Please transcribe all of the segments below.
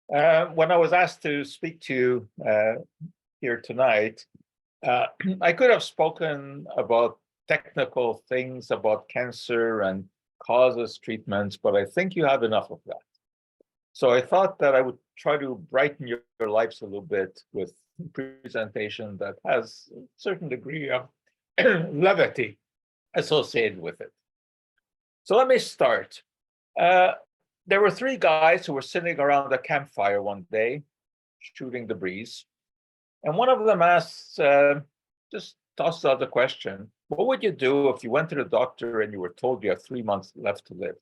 When I was asked to speak to you here tonight, uh, I could have spoken about technical things about cancer and causes, treatments, but I think you have enough of that. So I thought that I would try to brighten your lives a little bit with a presentation that has a certain degree of levity associated with it. So let me start. Uh, there were three guys who were sitting around a campfire one day, shooting the breeze. And one of them asks, just tosses out the question, what would you do if you went to the doctor and you were told you have 3 months left to live?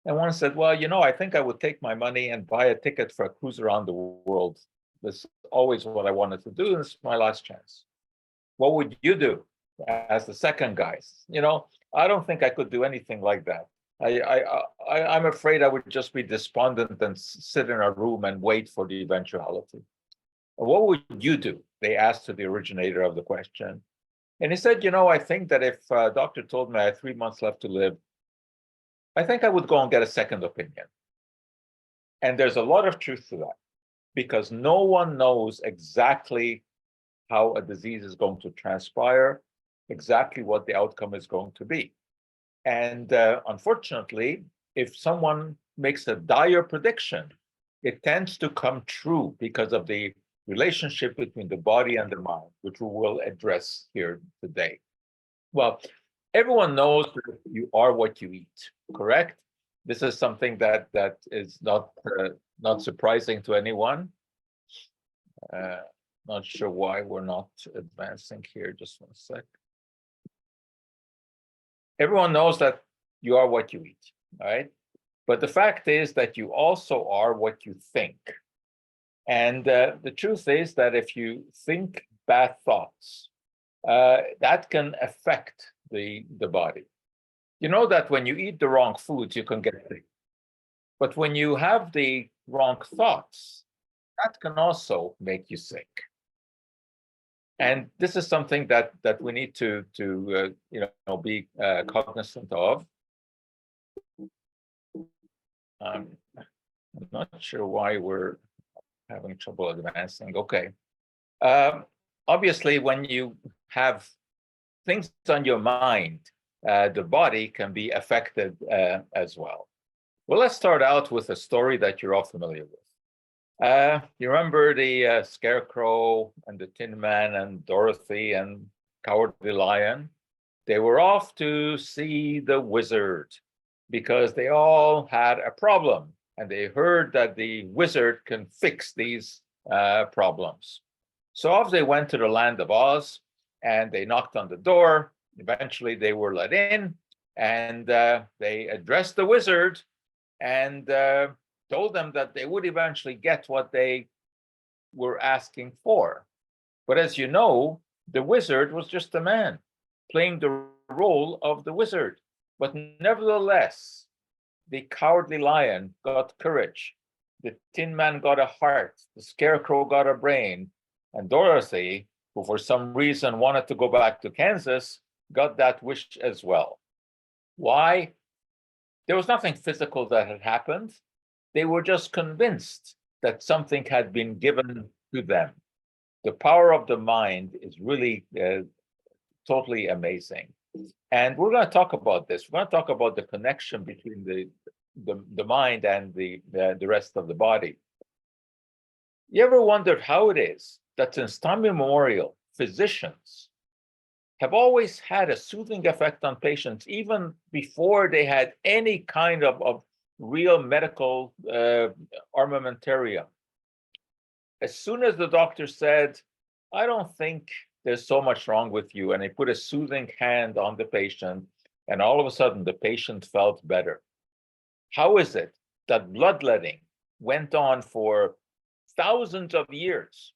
And one said, well, I think I would take my money and buy a ticket for a cruise around the world. This is always what I wanted to do. This is my last chance. What would you do? As the second guy, I don't think I could do anything like that. I'm afraid I would just be despondent and sit in a room and wait for the eventuality. What would you do? They asked to the originator of the question. And he said, I think that if a doctor told me I had 3 months left to live, I think I would go and get a second opinion. And there's a lot of truth to that, because no one knows exactly how a disease is going to transpire, exactly what the outcome is going to be. And unfortunately, if someone makes a dire prediction, it tends to come true because of the relationship between the body and the mind, which we will address here today. Well, everyone knows that you are what you eat, correct? This is something that is not surprising to anyone. Not sure why we're not advancing here. Just one sec. Everyone knows that you are what you eat, right? But the fact is that you also are what you think. And the truth is that if you think bad thoughts, that can affect the body. You know that when you eat the wrong foods, you can get sick. But when you have the wrong thoughts, that can also make you sick. And this is something that we need to be cognizant of. I'm not sure why we're having trouble advancing. Okay. Obviously, when you have things on your mind, the body can be affected as well. Well, let's start out with a story that you're all familiar with. You remember the Scarecrow and the Tin Man and Dorothy and Cowardly Lion? They were off to see the wizard because they all had a problem, and they heard that the wizard can fix these problems. So off they went to the land of Oz, and they knocked on the door. Eventually, they were let in, and they addressed the wizard and told them that they would eventually get what they were asking for. But as you know, the wizard was just a man playing the role of the wizard. But nevertheless, the Cowardly Lion got courage, the Tin Man got a heart, the Scarecrow got a brain, and Dorothy, who for some reason wanted to go back to Kansas, got that wish as well. Why? There was nothing physical that had happened. They were just convinced that something had been given to them. The power of the mind is really totally amazing. And we're going to talk about this. We're going to talk about the connection between the mind and the rest of the body. You ever wondered how it is that since time immemorial, physicians have always had a soothing effect on patients, even before they had any kind of real medical armamentarium? As soon as the doctor said, I don't think there's so much wrong with you, and they put a soothing hand on the patient, and all of a sudden the patient felt better. How is it that bloodletting went on for thousands of years,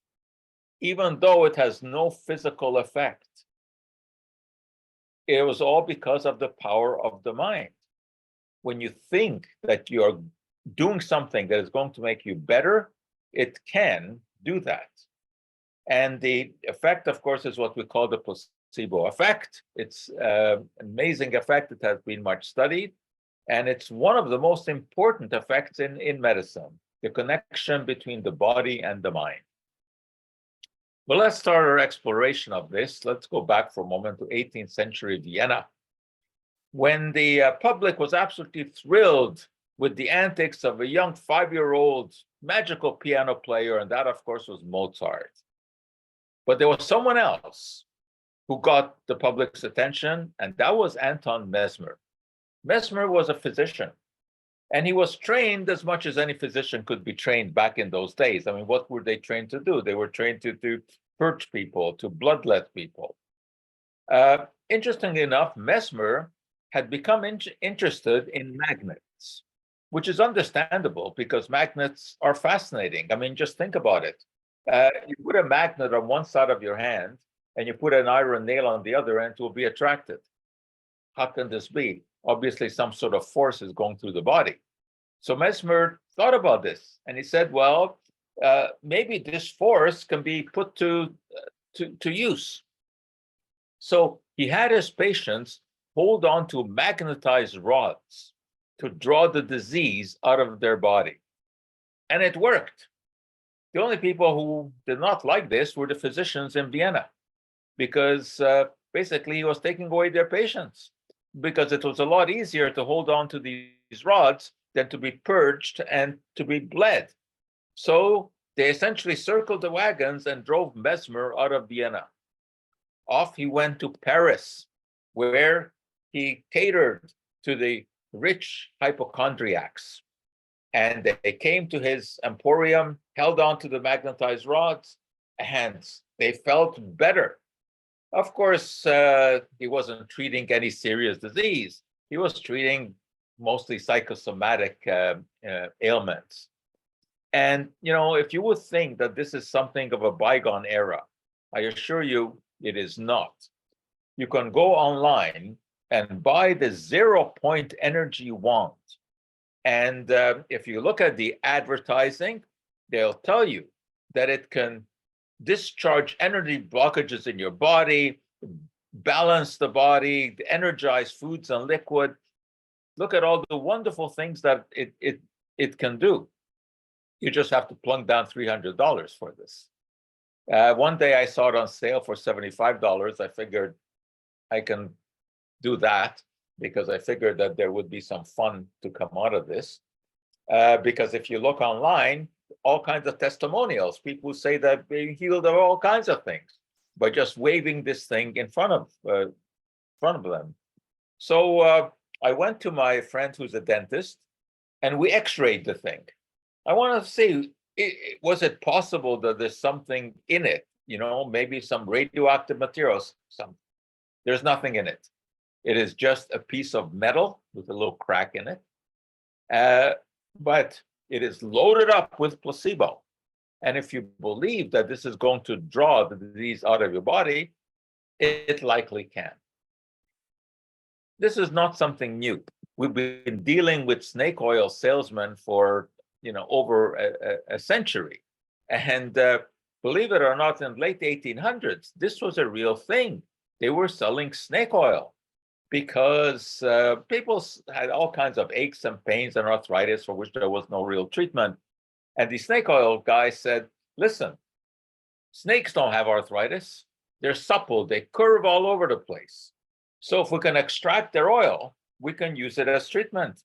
even though it has no physical effect? It was all because of the power of the mind. When you think that you're doing something that is going to make you better, it can do that. And the effect, of course, is what we call the placebo effect. It's an amazing effect. It has been much studied. And it's one of the most important effects in medicine. the connection between the body and the mind. Well, let's start our exploration of this. Let's go back for a moment to 18th century Vienna, when the public was absolutely thrilled with the antics of a young 5-year-old magical piano player, and that, of course, was Mozart. But there was someone else who got the public's attention, and that was Anton Mesmer. Mesmer was a physician, and he was trained as much as any physician could be trained back in those days. I mean, what were they trained to do? They were trained to purge people, to bloodlet people. Interestingly enough, Mesmer had become interested in magnets, which is understandable because magnets are fascinating. I mean, just think about it. You put a magnet on one side of your hand and you put an iron nail on the other end, it will be attracted. How can this be? Obviously, some sort of force is going through the body. So Mesmer thought about this, and he said, well, maybe this force can be put to use. So he had his patients hold on to magnetized rods to draw the disease out of their body. And it worked. The only people who did not like this were the physicians in Vienna, because basically he was taking away their patients, because it was a lot easier to hold on to these rods than to be purged and to be bled. So they essentially circled the wagons and drove Mesmer out of Vienna. Off he went to Paris, where he catered to the rich hypochondriacs. And they came to his emporium, held on to the magnetized rods, and they felt better. Of course, he wasn't treating any serious disease. He was treating mostly psychosomatic ailments. And, you know, if you would think that this is something of a bygone era, I assure you it is not. You can go online and buy the 0-point energy wand. And if you look at the advertising, they'll tell you that it can discharge energy blockages in your body, balance the body, energize foods and liquid. Look at all the wonderful things that it can do. You just have to plunk down $300 for this. One day I saw it on sale for $75. I figured I can do that because I figured that there would be some fun to come out of this. Because if you look online, all kinds of testimonials, people say that being healed of all kinds of things by just waving this thing in front of them. So I went to my friend who's a dentist, and we x-rayed the thing. I want to see, was it possible that there's something in it? You know, maybe some radioactive materials. There's nothing in it. It is just a piece of metal with a little crack in it. But it is loaded up with placebo. And if you believe that this is going to draw the disease out of your body, it likely can. This is not something new. We've been dealing with snake oil salesmen for over a century. And believe it or not, in the late 1800s, this was a real thing. They were selling snake oil because people had all kinds of aches and pains and arthritis for which there was no real treatment. And the snake oil guy said, listen, snakes don't have arthritis. They're supple. They curve all over the place. So if we can extract their oil, we can use it as treatment.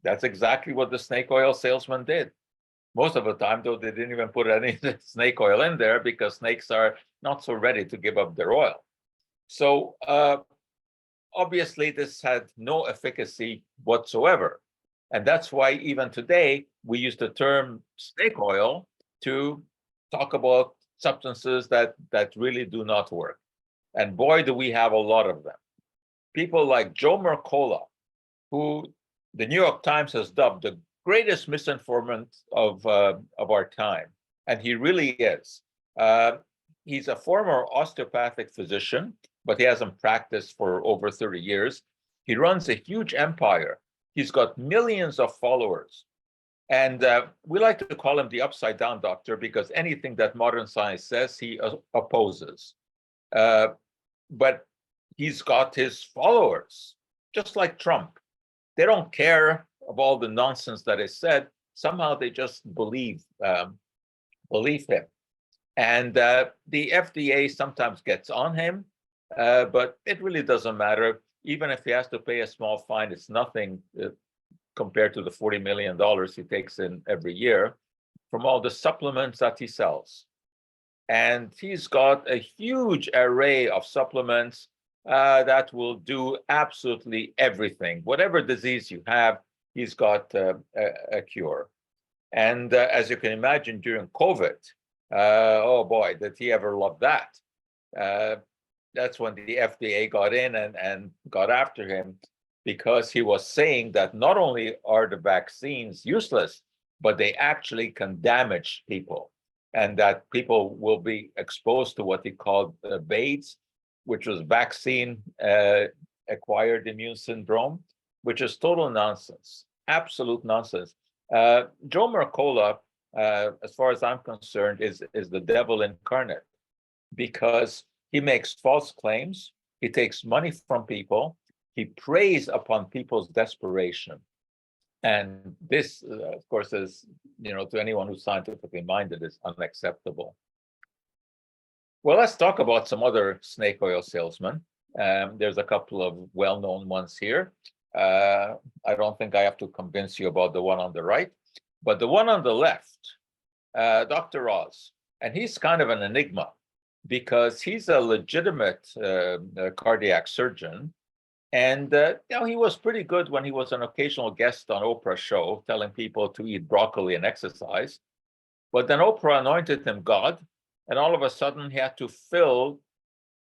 That's exactly what the snake oil salesman did. Most of the time, though, they didn't even put any snake oil in there because snakes are not so ready to give up their oil. So obviously, this had no efficacy whatsoever. And that's why even today, we use the term snake oil to talk about substances that really do not work. And boy, do we have a lot of them. People like Joe Mercola, who the New York Times has dubbed the greatest misinformant of our time. And he really is. He's a former osteopathic physician, but he hasn't practiced for over 30 years. He runs a huge empire. He's got millions of followers. And we like to call him the upside down doctor because anything that modern science says, he opposes. But he's got his followers, just like Trump. They don't care of all the nonsense that is said. somehow they just believe him. And the FDA sometimes gets on him, but it really doesn't matter. Even if he has to pay a small fine, it's nothing compared to the $40 million he takes in every year from all the supplements that he sells. And he's got a huge array of supplements that will do absolutely everything. Whatever disease you have, he's got a cure. And as you can imagine, during COVID, oh boy, did he ever love that. That's when the FDA got in and got after him, because he was saying that not only are the vaccines useless, but they actually can damage people, and that people will be exposed to what he called VAIDS, which was vaccine acquired immune syndrome, which is total nonsense, absolute nonsense. Joe Mercola, as far as I'm concerned, is the devil incarnate, because he makes false claims, he takes money from people, he preys upon people's desperation. And this, of course, is, to anyone who's scientifically minded, is unacceptable. Well, let's talk about some other snake oil salesmen. There's a couple of well-known ones here. I don't think I have to convince you about the one on the right, but the one on the left, Dr. Oz, and he's kind of an enigma, because he's a legitimate cardiac surgeon. And he was pretty good when he was an occasional guest on Oprah's show, telling people to eat broccoli and exercise. But then Oprah anointed him God, and all of a sudden he had to fill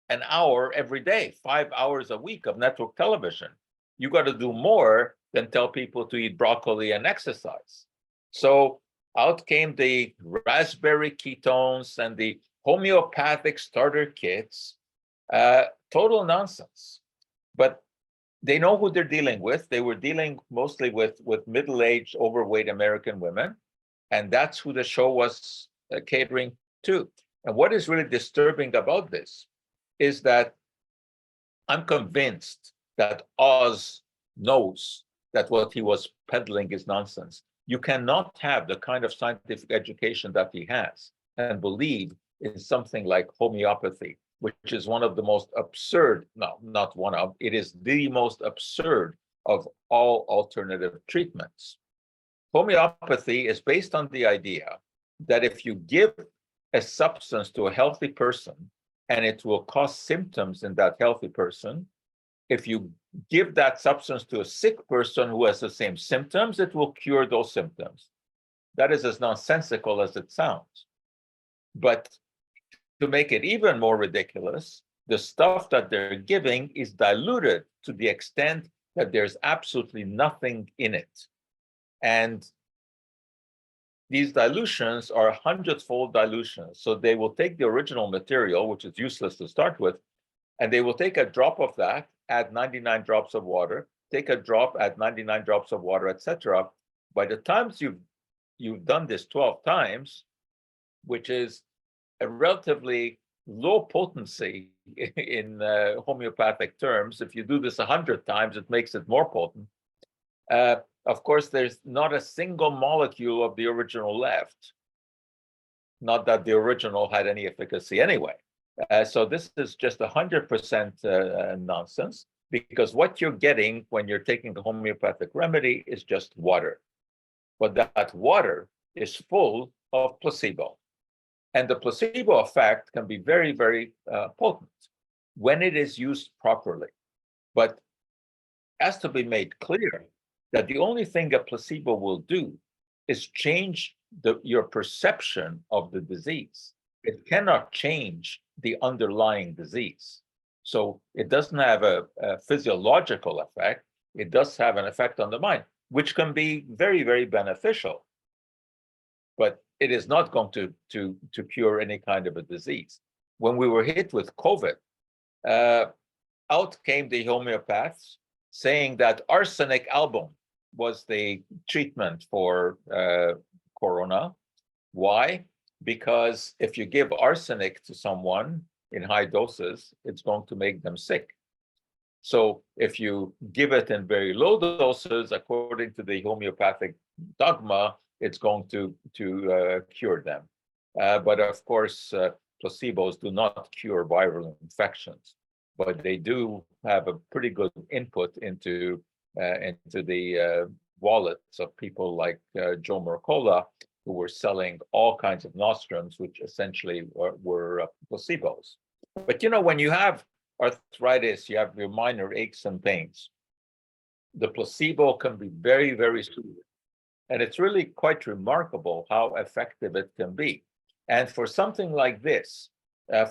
an hour every day, 5 hours a week of network television. You got to do more than tell people to eat broccoli and exercise. So out came the raspberry ketones and the homeopathic starter kits. Total nonsense. But they know who they're dealing with. They were dealing mostly with middle-aged, overweight American women, and that's who the show was catering to. And what is really disturbing about this is that I'm convinced that Oz knows that what he was peddling is nonsense. You cannot have the kind of scientific education that he has and believe in something like homeopathy, which is one of the most absurd, no, not one of, it is the most absurd of all alternative treatments. Homeopathy is based on the idea that if you give a substance to a healthy person and it will cause symptoms in that healthy person, if you give that substance to a sick person who has the same symptoms, it will cure those symptoms. That is as nonsensical as it sounds. But to make it even more ridiculous, the stuff that they're giving is diluted to the extent that there's absolutely nothing in it. And these dilutions are 100-fold dilutions. So they will take the original material, which is useless to start with, and they will take a drop of that, add 99 drops of water, take a drop, add 99 drops of water, etc. By the time you've done this 12 times, which is a relatively low potency in homeopathic terms. If you do this 100 times, it makes it more potent. Of course, there's not a single molecule of the original left. Not that the original had any efficacy anyway. So this is just 100% nonsense, because what you're getting when you're taking the homeopathic remedy is just water. But that water is full of placebo. And the placebo effect can be very, very potent when it is used properly. But it has to be made clear that the only thing a placebo will do is change your perception of the disease. It cannot change the underlying disease. So it doesn't have a physiological effect. It does have an effect on the mind, which can be very, very beneficial. But it is not going to cure any kind of a disease. When we were hit with COVID, out came the homeopaths saying that arsenic album was the treatment for corona. Why? Because if you give arsenic to someone in high doses, it's going to make them sick. So if you give it in very low doses, according to the homeopathic dogma, it's going to cure them. But of course, placebos do not cure viral infections, but they do have a pretty good input into the wallets of people like Joe Mercola, who were selling all kinds of nostrums, which essentially were placebos. But when you have arthritis, you have your minor aches and pains. The placebo can be very, very soothing. And it's really quite remarkable how effective it can be. And for something like this,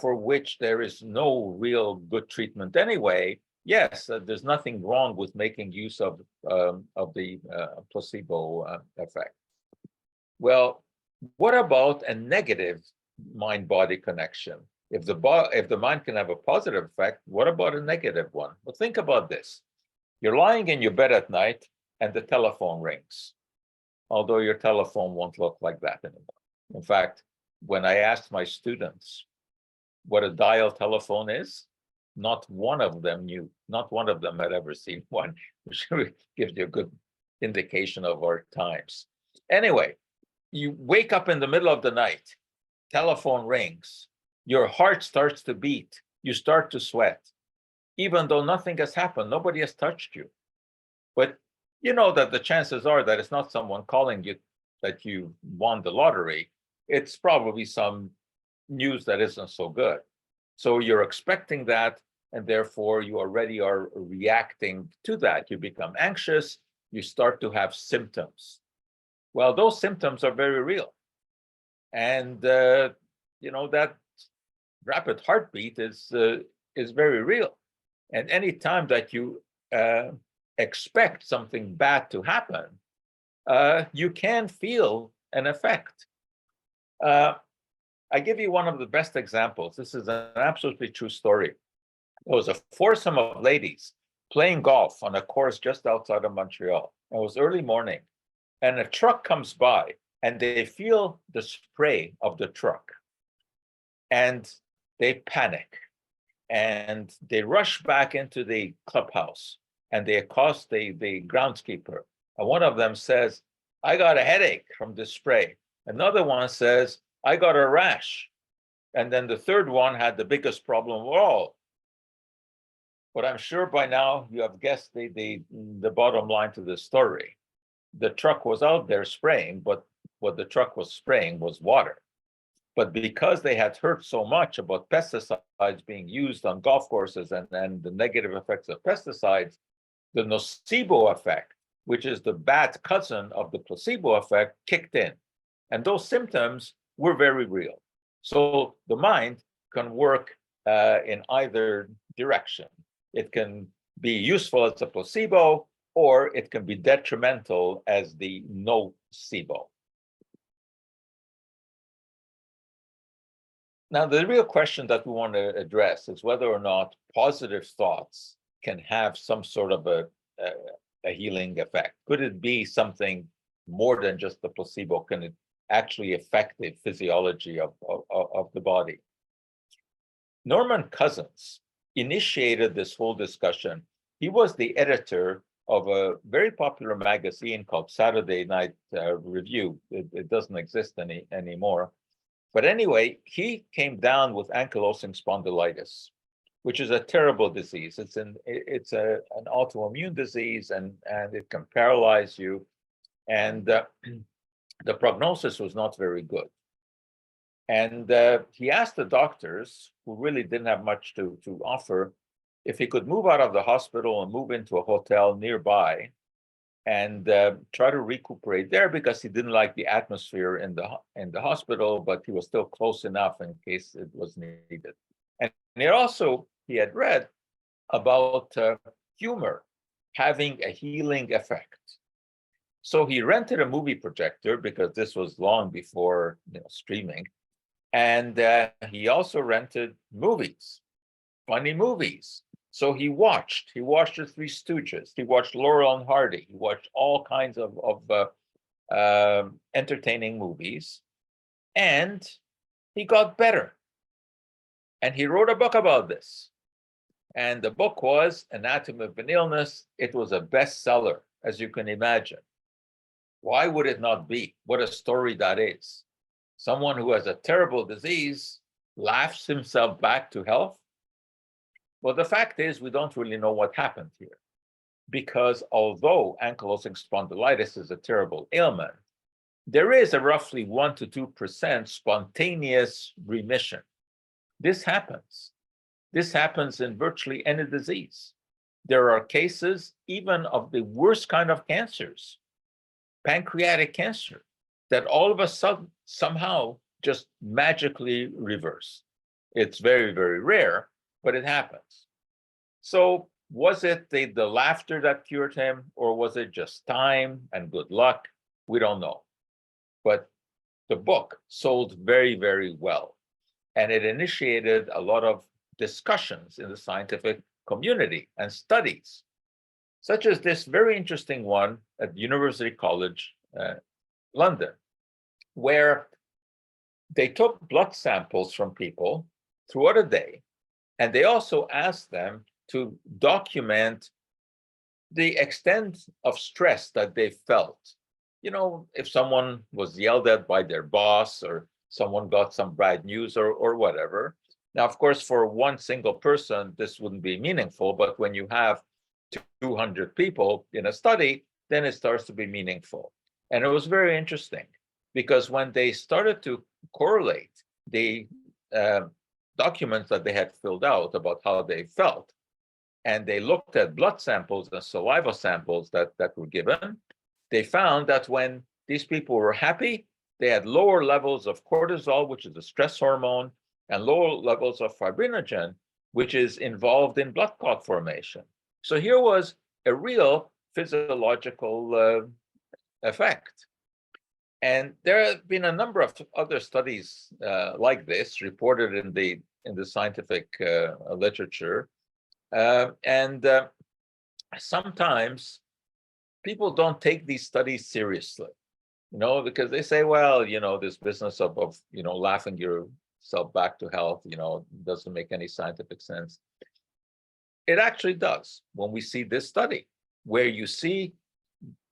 for which there is no real good treatment anyway, yes, there's nothing wrong with making use of the placebo effect. Well, what about a negative mind-body connection? If the mind can have a positive effect, what about a negative one? Well, think about this. You're lying in your bed at night and the telephone rings, although your telephone won't look like that anymore. In fact, when I asked my students what a dial telephone is, not one of them knew. Not one of them had ever seen one, which gives you a good indication of our times. Anyway, you wake up in the middle of the night, telephone rings, your heart starts to beat, you start to sweat, even though nothing has happened, nobody has touched you. But you know that the chances are that it's not someone calling you that you won the lottery. It's probably some news that isn't so good. So you're expecting that, and therefore you already are reacting to that. You become anxious, you start to have symptoms. Well, those symptoms are very real. And that rapid heartbeat is very real. And any time that you expect something bad to happen, you can feel an effect. I give you one of the best examples. This is an absolutely true story. There was a foursome of ladies playing golf on a course just outside of Montreal. It was early morning, and a truck comes by, and they feel the spray of the truck, and they panic, and they rush back into the clubhouse, and they accost the groundskeeper. And one of them says, "I got a headache from the spray." Another one says, "I got a rash." And then the third one had the biggest problem of all. But I'm sure by now you have guessed the bottom line to the story. The truck was out there spraying, but what the truck was spraying was water. But because they had heard so much about pesticides being used on golf courses and the negative effects of pesticides, the nocebo effect, which is the bad cousin of the placebo effect, kicked in. And those symptoms were very real. So the mind can work in either direction. It can be useful as a placebo, or it can be detrimental as the nocebo. Now, the real question that we want to address is whether or not positive thoughts can have some sort of a healing effect. Could it be something more than just the placebo? Can it actually affect the physiology of the body? Norman Cousins initiated this whole discussion. He was the editor of a very popular magazine called Saturday Night Review. It doesn't exist anymore. But anyway, he came down with ankylosing spondylitis, which is a terrible disease. It's an autoimmune disease, and it can paralyze you. And the prognosis was not very good. And he asked the doctors, who really didn't have much to offer, if he could move out of the hospital and move into a hotel nearby and try to recuperate there, because he didn't like the atmosphere in the hospital, but he was still close enough in case it was needed. And he had read about humor having a healing effect. So he rented a movie projector, because this was long before streaming, and he also rented movies, funny movies. So he watched the Three Stooges, he watched Laurel and Hardy, he watched all kinds of entertaining movies, and he got better. And he wrote a book about this. And the book was Anatomy of an Illness. It was a bestseller, as you can imagine. Why would it not be? What a story that is. Someone who has a terrible disease laughs himself back to health. Well, the fact is, we don't really know what happened here, because although ankylosing spondylitis is a terrible ailment, there is a roughly 1 to 2% spontaneous remission. This happens. This happens in virtually any disease. There are cases even of the worst kind of cancers, pancreatic cancer, that all of a sudden somehow just magically reverse. It's very, very rare, but it happens. So was it the laughter that cured him, or was it just time and good luck? We don't know. But the book sold very, very well. And it initiated a lot of discussions in the scientific community and studies, such as this very interesting one at University College London, where they took blood samples from people throughout a day, and they also asked them to document the extent of stress that they felt. You know, if someone was yelled at by their boss, or someone got some bad news, or whatever. Now, of course, for one single person, this wouldn't be meaningful, but when you have 200 people in a study, then it starts to be meaningful. And it was very interesting, because when they started to correlate the documents that they had filled out about how they felt, and they looked at blood samples and saliva samples that were given, they found that when these people were happy, they had lower levels of cortisol, which is a stress hormone, and lower levels of fibrinogen, which is involved in blood clot formation. So here was a real physiological effect. And there have been a number of other studies like this reported in the scientific literature. And sometimes people don't take these studies seriously, because they say, well, this business of laughing yourself back to health, doesn't make any scientific sense. It actually does when we see this study, where you see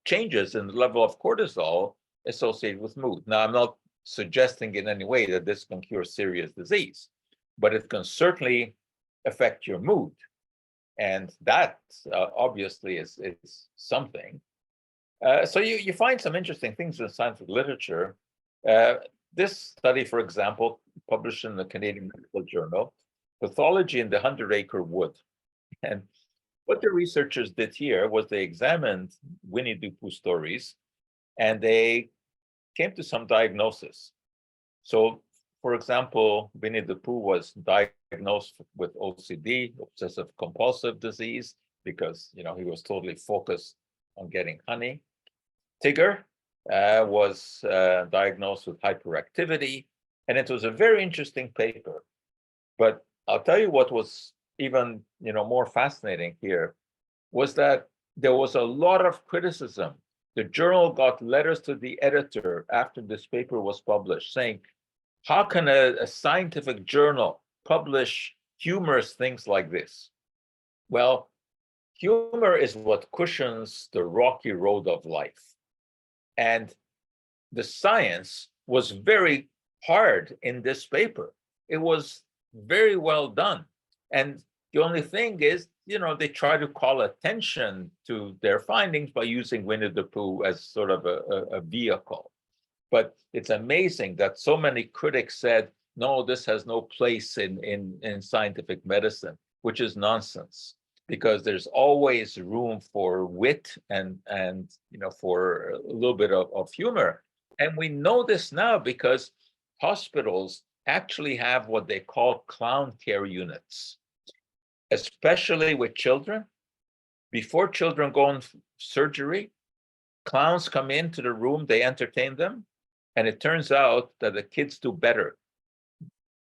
changes in the level of cortisol associated with mood. Now, I'm not suggesting in any way that this can cure serious disease, but it can certainly affect your mood. And that obviously is something. So you find some interesting things in scientific literature. This study, for example, published in the Canadian Medical Journal, Pathology in the 100-Acre Wood. And what the researchers did here was they examined Winnie the Pooh stories, and they came to some diagnosis. So, for example, Winnie the Pooh was diagnosed with OCD, obsessive compulsive disease, because he was totally focused on getting honey. Tigger was diagnosed with hyperactivity, and it was a very interesting paper. But I'll tell you what was even more fascinating here was that there was a lot of criticism. The journal got letters to the editor after this paper was published saying, how can a scientific journal publish humorous things like this? Well, humor is what cushions the rocky road of life. And the science was very hard in this paper. It was very well done. And the only thing is, they try to call attention to their findings by using Winnie the Pooh as sort of a vehicle. But it's amazing that so many critics said, no, this has no place in scientific medicine, which is nonsense, because there's always room for wit and for a little bit of humor. And we know this now because hospitals actually have what they call clown care units, especially with children. Before children go on surgery, clowns come into the room, they entertain them, and it turns out that the kids do better.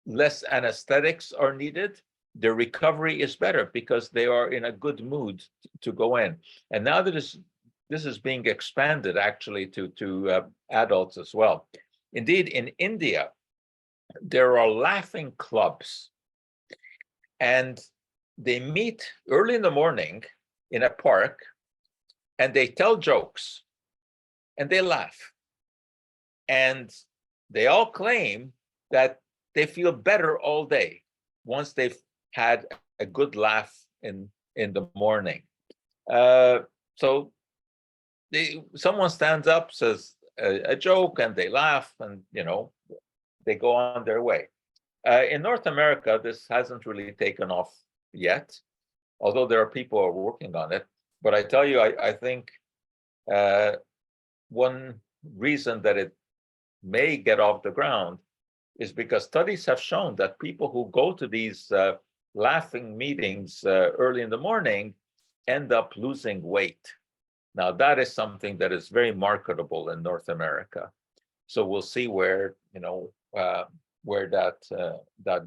Less anesthetics are needed. Their recovery is better because they are in a good mood to go in. And now that this is being expanded actually to adults as well. Indeed, in India, there are laughing clubs, and they meet early in the morning in a park, and they tell jokes. and they laugh. And they all claim that they feel better all day once they've had a good laugh in the morning. So someone stands up, says a joke, and they laugh, and they go on their way. In North America, this hasn't really taken off yet, although there are people who are working on it. But I tell you, I think one reason that it may get off the ground is because studies have shown that people who go to these laughing meetings early in the morning end up losing weight. Now, that is something that is very marketable in North America. So we'll see where that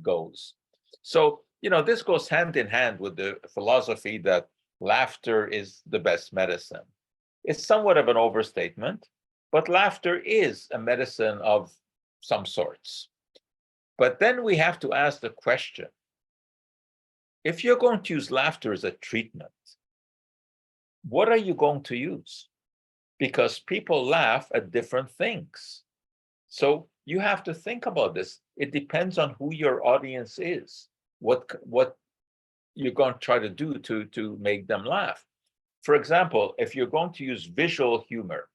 goes. So this goes hand in hand with the philosophy that laughter is the best medicine. It's somewhat of an overstatement, but laughter is a medicine of some sorts. But then we have to ask the question, if you're going to use laughter as a treatment, what are you going to use? Because people laugh at different things. So you have to think about this. It depends on who your audience is, what you're going to try to do to make them laugh. For example, if you're going to use visual humor,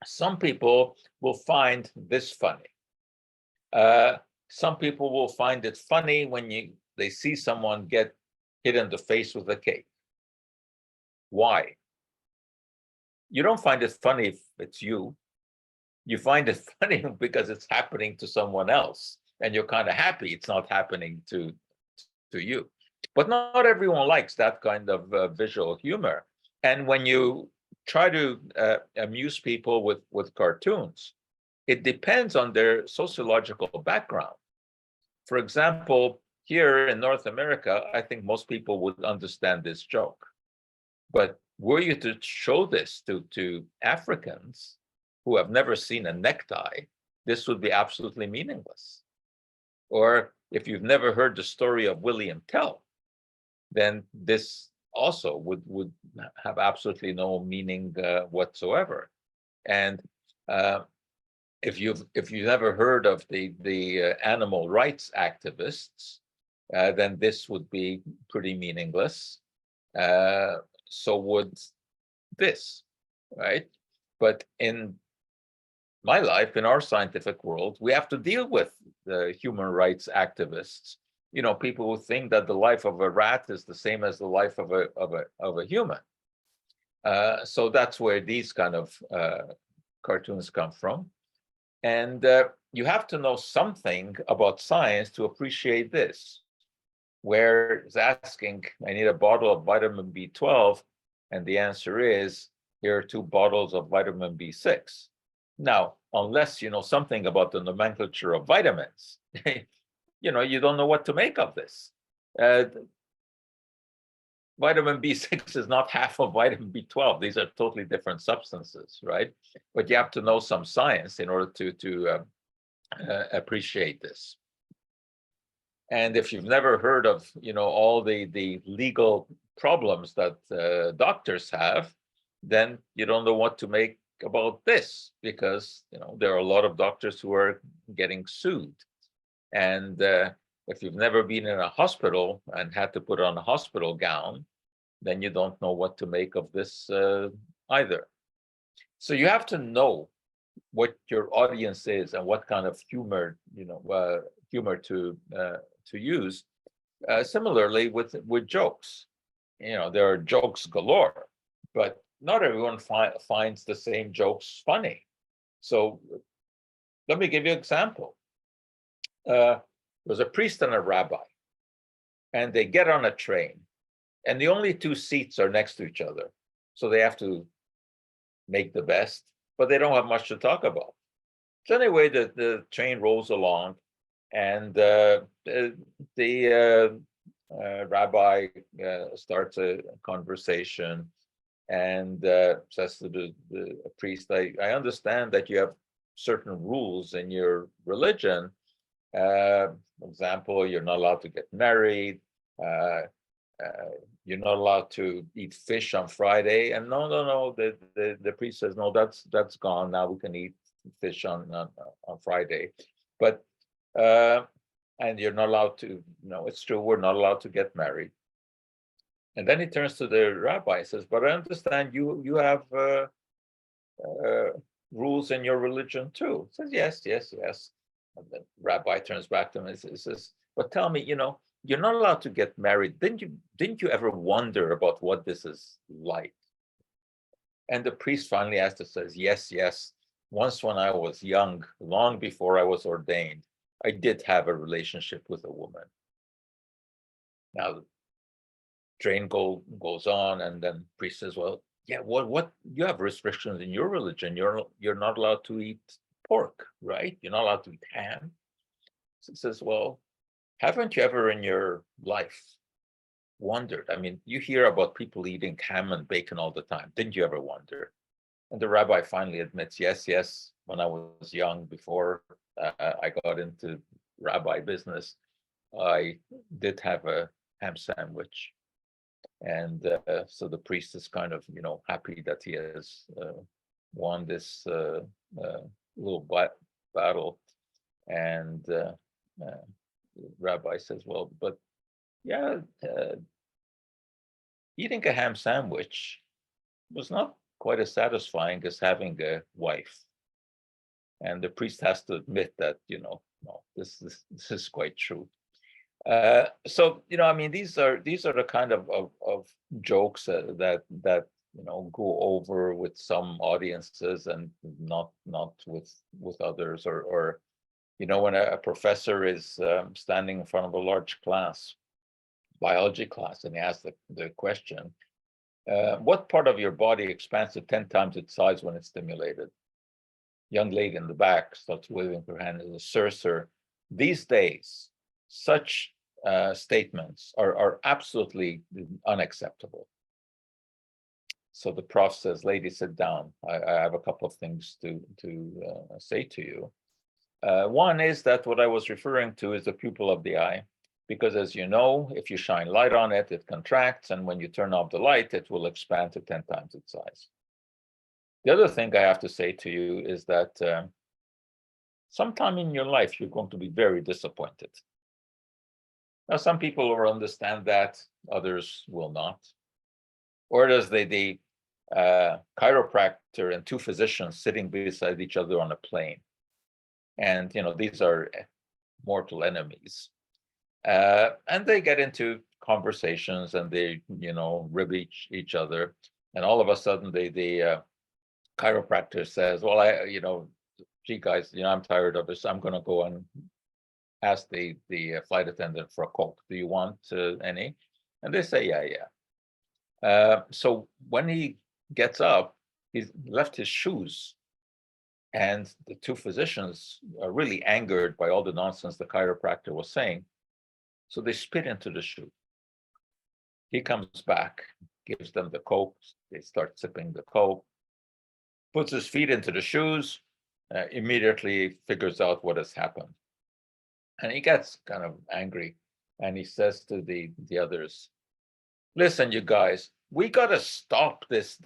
some people will find this funny. Some people will find it funny when they see someone get hit in the face with a cake. Why? You don't find it funny if it's you. You find it funny because it's happening to someone else, and you're kind of happy it's not happening to you. But not everyone likes that kind of visual humor. And when you try to amuse people with cartoons, it depends on their sociological background. For example, here in North America, I think most people would understand this joke. But were you to show this to Africans who have never seen a necktie, this would be absolutely meaningless. Or if you've never heard the story of William Tell, then this also would have absolutely no meaning whatsoever. And if you've never heard of the animal rights activists, then this would be pretty meaningless. So would this, right? But in my life, in our scientific world, we have to deal with the human rights activists. People who think that the life of a rat is the same as the life of a human. So that's where these kind of cartoons come from. And you have to know something about science to appreciate this. Where it's asking, I need a bottle of vitamin B12, and the answer is, here are 2 bottles of vitamin B6. Now, unless you know something about the nomenclature of vitamins, you don't know what to make of this. Vitamin B6 is not half of vitamin B12. These are totally different substances, right? But you have to know some science in order to appreciate this. And if you've never heard of, all the legal problems that doctors have, then you don't know what to make about this, because there are a lot of doctors who are getting sued. And if you've never been in a hospital and had to put on a hospital gown, then you don't know what to make of this either. So you have to know what your audience is and what kind of humor, humor to use. Similarly with jokes, there are jokes galore, but not everyone finds the same jokes funny. So let me give you an example. There's a priest and a rabbi, and they get on a train, and the only 2 seats are next to each other. So they have to make the best, but they don't have much to talk about. So anyway, the train rolls along, and the rabbi starts a conversation and says to the priest, I understand that you have certain rules in your religion. For example, you're not allowed to get married. you're not allowed to eat fish on Friday. And no. The priest says, no, that's gone. Now we can eat fish on Friday. But and you're not allowed to, no, it's true, we're not allowed to get married. And then he turns to the rabbi and says, but I understand you have rules in your religion too. He says, yes. And the rabbi turns back to him and says, but tell me, you're not allowed to get married. Didn't you ever wonder about what this is like? And the priest finally says, yes. Once when I was young, long before I was ordained, I did have a relationship with a woman. Now the train goes on, and then priest says, well, yeah, what you have restrictions in your religion. You're not allowed to eat pork, right? You're not allowed to eat ham. So it says, well, haven't you ever in your life wondered? I mean, you hear about people eating ham and bacon all the time. Didn't you ever wonder? And the rabbi finally admits, yes, when I was young, before I got into rabbi business, I did have a ham sandwich. And so the priest is kind of, happy that he has won this little battle. And the rabbi says, well, but yeah, eating a ham sandwich was not quite as satisfying as having a wife. And the priest has to admit that, no, this is quite true. So I mean, these are the kind of jokes that go over with some audiences and not with others, or when a professor is standing in front of a large class, biology class, and he asks the question, what part of your body expands to 10 times its size when it's stimulated? Young lady in the back starts waving her hand and says, sir, these days, such statements are absolutely unacceptable. So the prof says, lady, sit down. I have a couple of things to say to you. One is that what I was referring to is the pupil of the eye, because as you know, if you shine light on it, it contracts, and when you turn off the light, it will expand to 10 times its size. The other thing I have to say to you is that sometime in your life, you're going to be very disappointed. Now, some people will understand that, others will not. Or there's the chiropractor and two physicians sitting beside each other on a plane. And, these are mortal enemies. And they get into conversations and they, rib each other. And all of a sudden, the chiropractor says, well, gee, guys, I'm tired of this. I'm going to go and ask the flight attendant for a Coke. Do you want any? And they say, yeah. So when he gets up, he's left his shoes. And the two physicians are really angered by all the nonsense the chiropractor was saying. So they spit into the shoe. He comes back, gives them the Coke. They start sipping the Coke, puts his feet into the shoes, immediately figures out what has happened. And he gets kind of angry. And he says to the others, listen, you guys, we got to stop this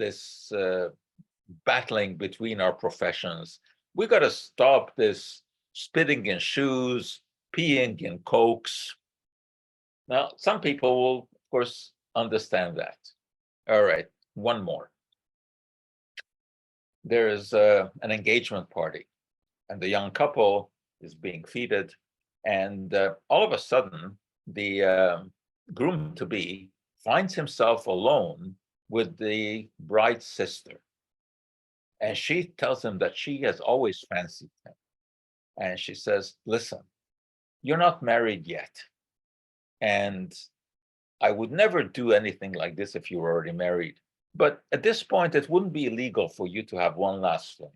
battling between our professions. We got to stop this spitting in shoes, peeing in Cokes. Now, some people will, of course, understand that. All right, one more. There is an engagement party, and the young couple is being feted, and all of a sudden, the groom-to-be finds himself alone with the bride's sister. And she tells him that she has always fancied him. And she says, listen, you're not married yet. And I would never do anything like this if you were already married. But at this point, it wouldn't be illegal for you to have one last fling.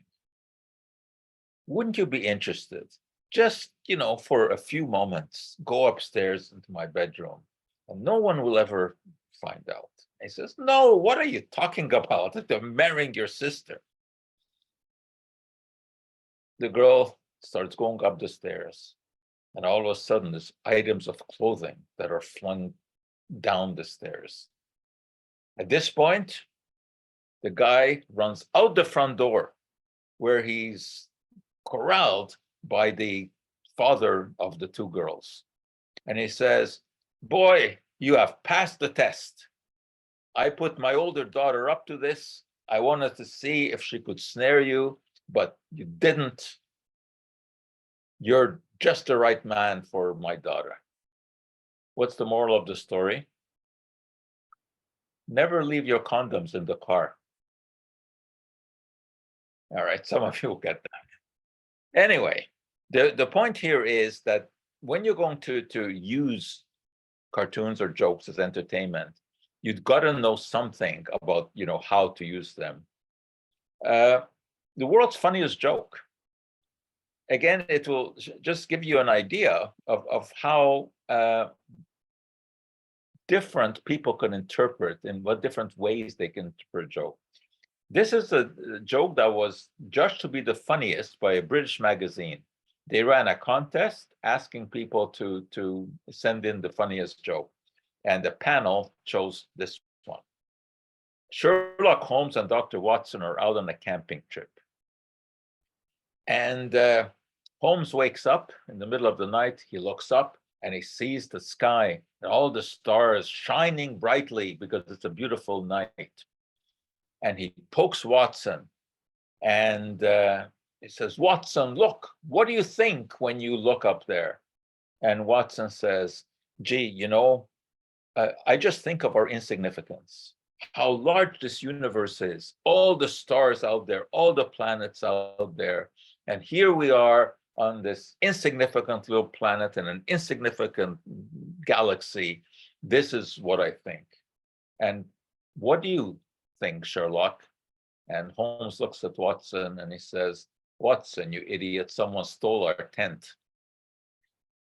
Wouldn't you be interested? Just, for a few moments, go upstairs into my bedroom, and no one will ever find out. And he says, no, what are you talking about? They're marrying your sister. The girl starts going up the stairs, and all of a sudden, there's items of clothing that are flung down the stairs. At this point, the guy runs out the front door where he's corralled by the father of the two girls. And he says, "Boy, you have passed the test. I put my older daughter up to this. I wanted to see if she could snare you, but you didn't. You're just the right man for my daughter." What's the moral of the story? Never leave your condoms in the car. All right, some of you will get that. Anyway, the point here is that when you're going to use cartoons or jokes as entertainment, you've got to know something about how to use them. The world's funniest joke. Again, it will just give you an idea of how different people can interpret, in what different ways they can interpret a joke. This is a joke that was judged to be the funniest by a British magazine. They ran a contest asking people to send in the funniest joke, and the panel chose this one. Sherlock Holmes and Dr. Watson are out on a camping trip. And Holmes wakes up in the middle of the night. He looks up and he sees the sky and all the stars shining brightly because it's a beautiful night. And he pokes Watson and he says, "Watson, look, what do you think when you look up there?" And Watson says, "Gee, I just think of our insignificance, how large this universe is, all the stars out there, all the planets out there. And here we are on this insignificant little planet in an insignificant galaxy. This is what I think. And what do you think, Sherlock?" And Holmes looks at Watson and he says, "Watson, you idiot, someone stole our tent."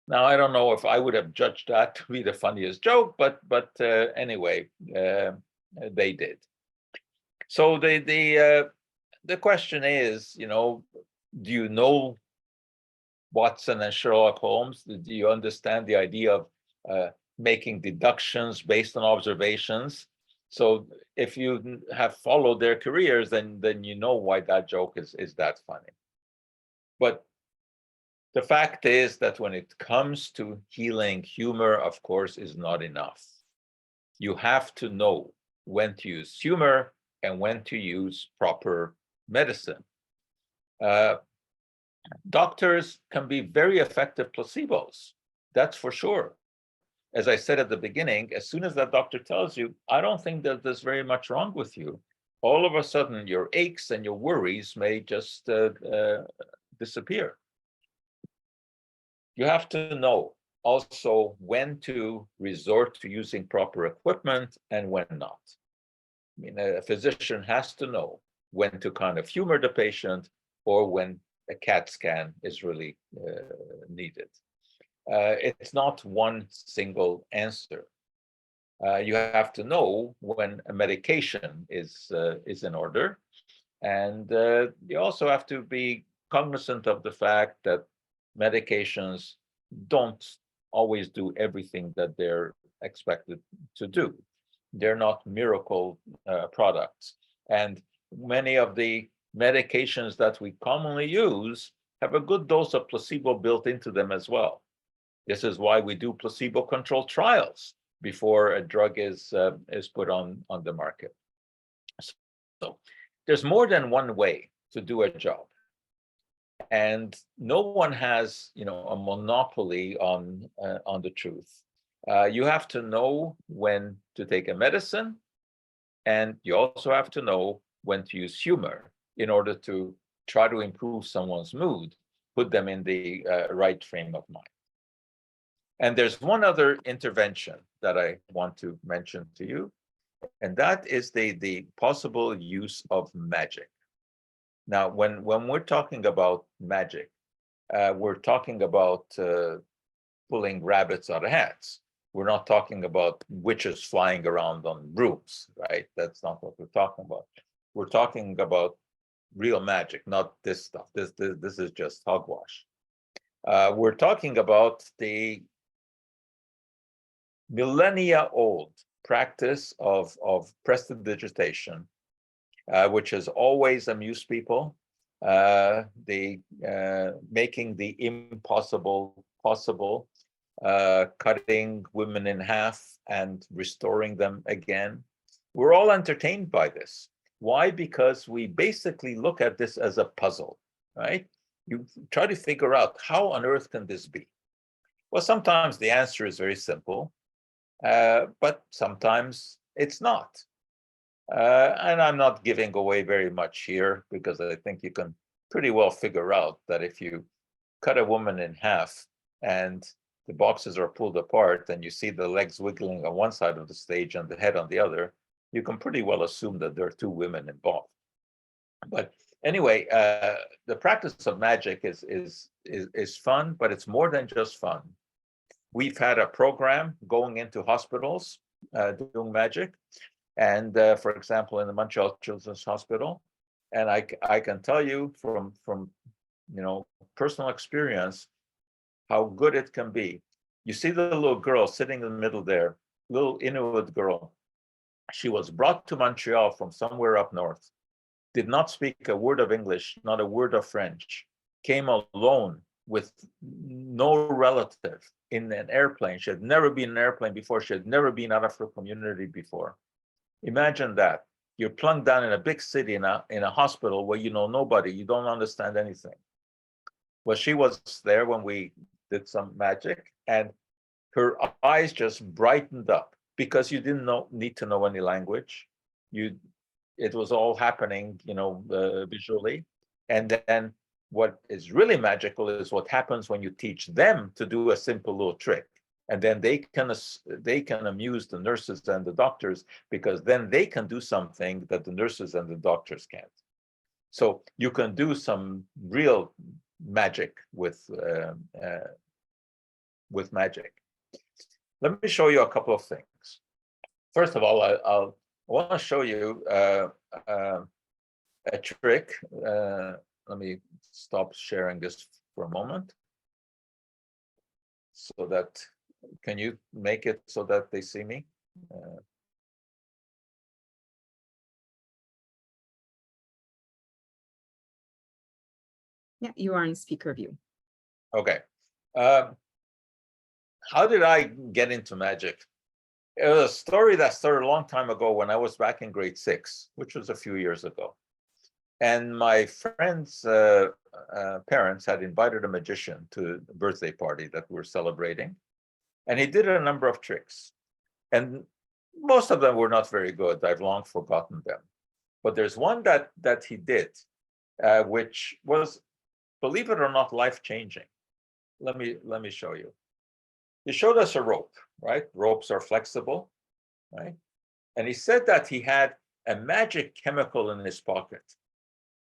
Now, I don't know if I would have judged that to be the funniest joke, but anyway, they did. So the question is, do you know Watson and Sherlock Holmes? Do you understand the idea of making deductions based on observations? So if you have followed their careers, then you know why that joke is that funny. But the fact is that when it comes to healing, humor, of course, is not enough. You have to know when to use humor and when to use proper medicine. Doctors can be very effective placebos, that's for sure. As I said at the beginning, as soon as that doctor tells you, "I don't think that there's very much wrong with you," all of a sudden your aches and your worries may just disappear. You have to know also when to resort to using proper equipment and when not. I mean, a physician has to know when to kind of humor the patient or when a CAT scan is really needed. It's not one single answer. You have to know when a medication is in order, and you also have to be cognizant of the fact that medications don't always do everything that they're expected to do. They're not miracle products, and many of the medications that we commonly use have a good dose of placebo built into them as well. This is why we do placebo-controlled trials before a drug is put on the market. So there's more than one way to do a job, and no one has a monopoly on the truth. You have to know when to take a medicine, and you also have to know when to use humor in order to try to improve someone's mood, put them in the right frame of mind. And there's one other intervention that I want to mention to you, and that is the possible use of magic. Now, when we're talking about magic, we're talking about pulling rabbits out of hats. We're not talking about witches flying around on brooms, right? That's not what we're talking about. We're talking about real magic, not this stuff. This is just hogwash. We're talking about the millennia old practice of prestidigitation, which has always amused people, making the impossible possible, cutting women in half and restoring them again. We're all entertained by this. Why? Because we basically look at this as a puzzle, right? You try to figure out how on earth can this be? Well, sometimes the answer is very simple, but sometimes it's not. And I'm not giving away very much here because I think you can pretty well figure out that if you cut a woman in half and the boxes are pulled apart and you see the legs wiggling on one side of the stage and the head on the other, you can pretty well assume that there are two women involved. But anyway, the practice of magic is fun, but it's more than just fun. We've had a program going into hospitals doing magic, and for example, in the Montreal Children's Hospital, and I can tell you from personal experience how good it can be. You see the little girl sitting in the middle there, little Inuit girl. She was brought to Montreal from somewhere up north, did not speak a word of English, not a word of French, came alone with no relative in an airplane. She had never been in an airplane before. She had never been out of her community before. Imagine that. You're plunked down in a big city in a hospital where you know nobody, you don't understand anything. Well, she was there when we did some magic, and her eyes just brightened up because you didn't need to know any language. It was all happening, visually. And then what is really magical is what happens when you teach them to do a simple little trick. And then they can amuse the nurses and the doctors, because then they can do something that the nurses and the doctors can't. So you can do some real magic with magic. Let me show you a couple of things. First of all, I want to show you a trick. Let me stop sharing this for a moment, so that, can you make it so that they see me? Yeah, you are in speaker view. Okay. How did I get into magic? It was a story that started a long time ago when I was back in grade 6, which was a few years ago. And my friend's parents had invited a magician to a birthday party that we were celebrating. And he did a number of tricks. And most of them were not very good. I've long forgotten them. But there's one that he did, which was, believe it or not, life-changing. Let me show you. He showed us a rope, right? Ropes are flexible, right? And he said that he had a magic chemical in his pocket.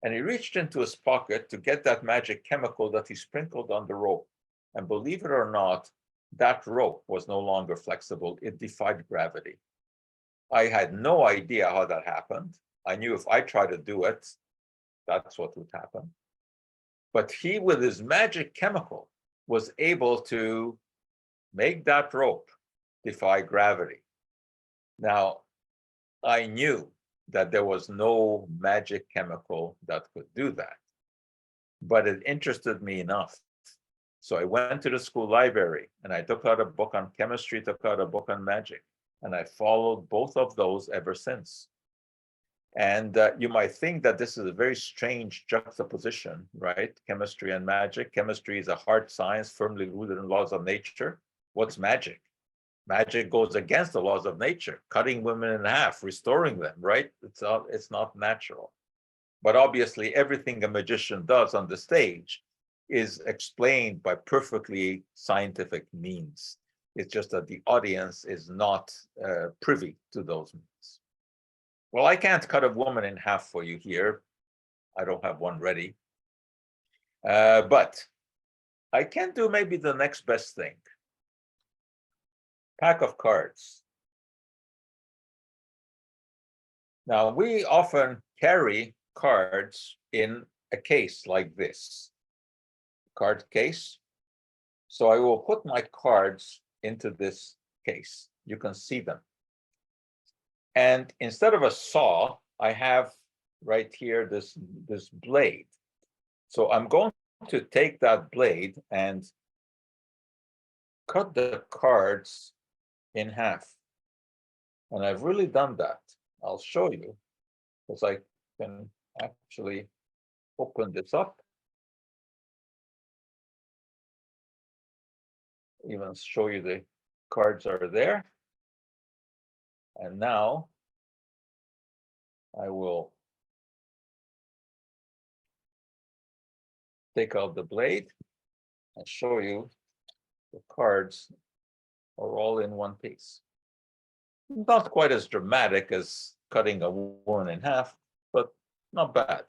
And he reached into his pocket to get that magic chemical that he sprinkled on the rope. And believe it or not, that rope was no longer flexible. It defied gravity. I had no idea how that happened. I knew if I tried to do it, that's what would happen. But he, with his magic chemical, was able to make that rope defy gravity. Now, I knew that there was no magic chemical that could do that, but it interested me enough. So I went to the school library and I took out a book on chemistry, took out a book on magic, and I followed both of those ever since. And you might think that this is a very strange juxtaposition, right? Chemistry and magic. Chemistry is a hard science firmly rooted in laws of nature. What's magic? Magic goes against the laws of nature, cutting women in half, restoring them, right? It's not natural. But obviously, everything a magician does on the stage is explained by perfectly scientific means. It's just that the audience is not privy to those means. Well, I can't cut a woman in half for you here. I don't have one ready. But I can do maybe the next best thing. Pack of cards. Now, we often carry cards in a case like this, card case. So I will put my cards into this case. You can see them. And instead of a saw, I have right here this blade. So I'm going to take that blade and cut the cards in half. And I've really done that. I'll show you, because I can actually open this up. Even show you the cards are there. And now I will take out the blade and show you the cards are all in one piece. Not quite as dramatic as cutting a wound in half, but not bad.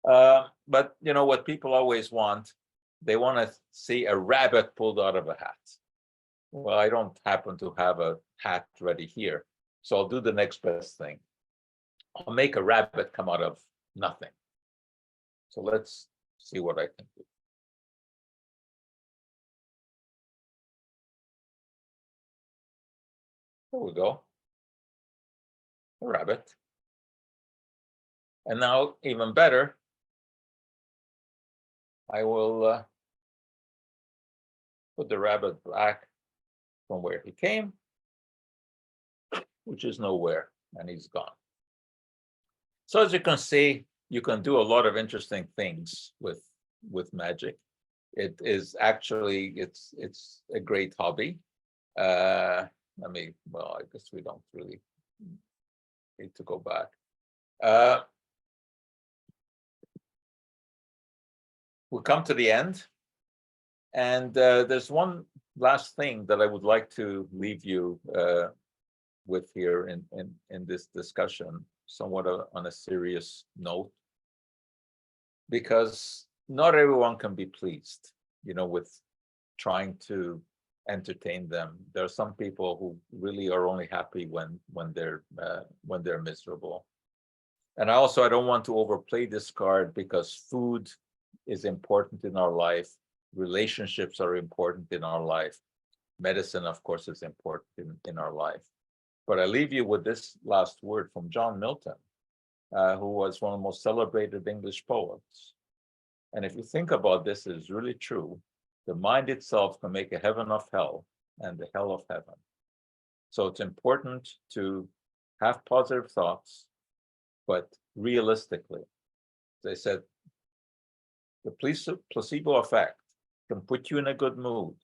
But you know what people always want? They want to see a rabbit pulled out of a hat. Well, I don't happen to have a hat ready here, so I'll do the next best thing. I'll make a rabbit come out of nothing. So let's see what I can do. There we go. A rabbit. And now, even better, I will put the rabbit back from where he came, which is nowhere, and he's gone. So as you can see, you can do a lot of interesting things with magic. It is actually, it's a great hobby. Well, I guess we don't really need to go back. We'll come to the end. And there's one last thing that I would like to leave you with here in this discussion, somewhat on a serious note, because not everyone can be pleased, you know, with trying to entertain them. There are some people who really are only happy when they're miserable. And I don't want to overplay this card, because food is important in our life. Relationships are important in our life. Medicine, of course, is important in our life. But I leave you with this last word from John Milton, who was one of the most celebrated English poets. And if you think about this, it is really true. The mind itself can make a heaven of hell and the hell of heaven. So it's important to have positive thoughts, but realistically. As I said, the placebo effect can put you in a good mood,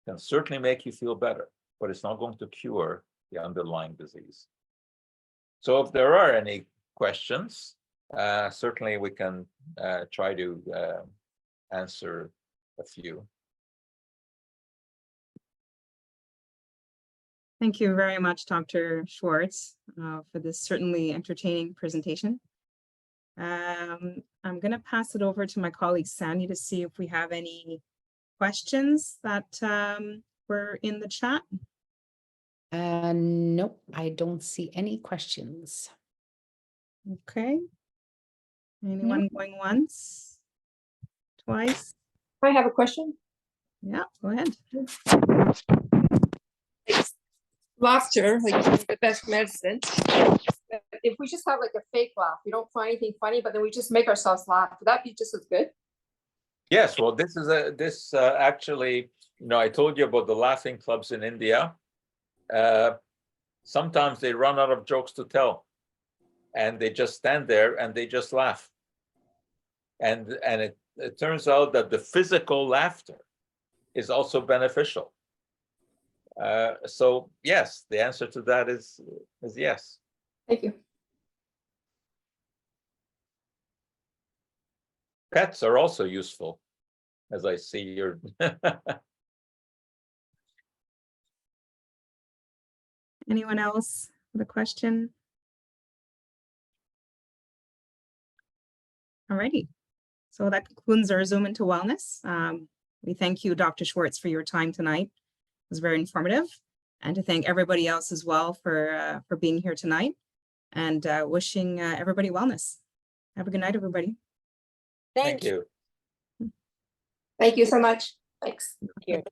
can certainly make you feel better, but it's not going to cure the underlying disease. So if there are any questions, certainly we can try to answer a few. Thank you very much, Dr. Schwartz, for this certainly entertaining presentation. I'm going to pass it over to my colleague Sandy to see if we have any questions that were in the chat. Nope, I don't see any questions. Okay. Anyone going once? Twice? I have a question. Yeah, go ahead. Laughter, like the best medicine. If we just have like a fake laugh, we don't find anything funny, but then we just make ourselves laugh, would that be just as good? Yes, well, this is actually, you know, I told you about the laughing clubs in India. Sometimes they run out of jokes to tell, and they just stand there and they just laugh. And it turns out that the physical laughter is also beneficial. So yes, the answer to that is yes. Thank you. Pets are also useful, as I see your. Anyone else with a question? All righty. So that concludes our Zoom into Wellness. We thank you, Dr. Schwartz, for your time tonight. It was very informative. And to thank everybody else as well for being here tonight, and wishing everybody wellness. Have a good night, everybody. Thank you. Thank you so much. Thanks. Thank you.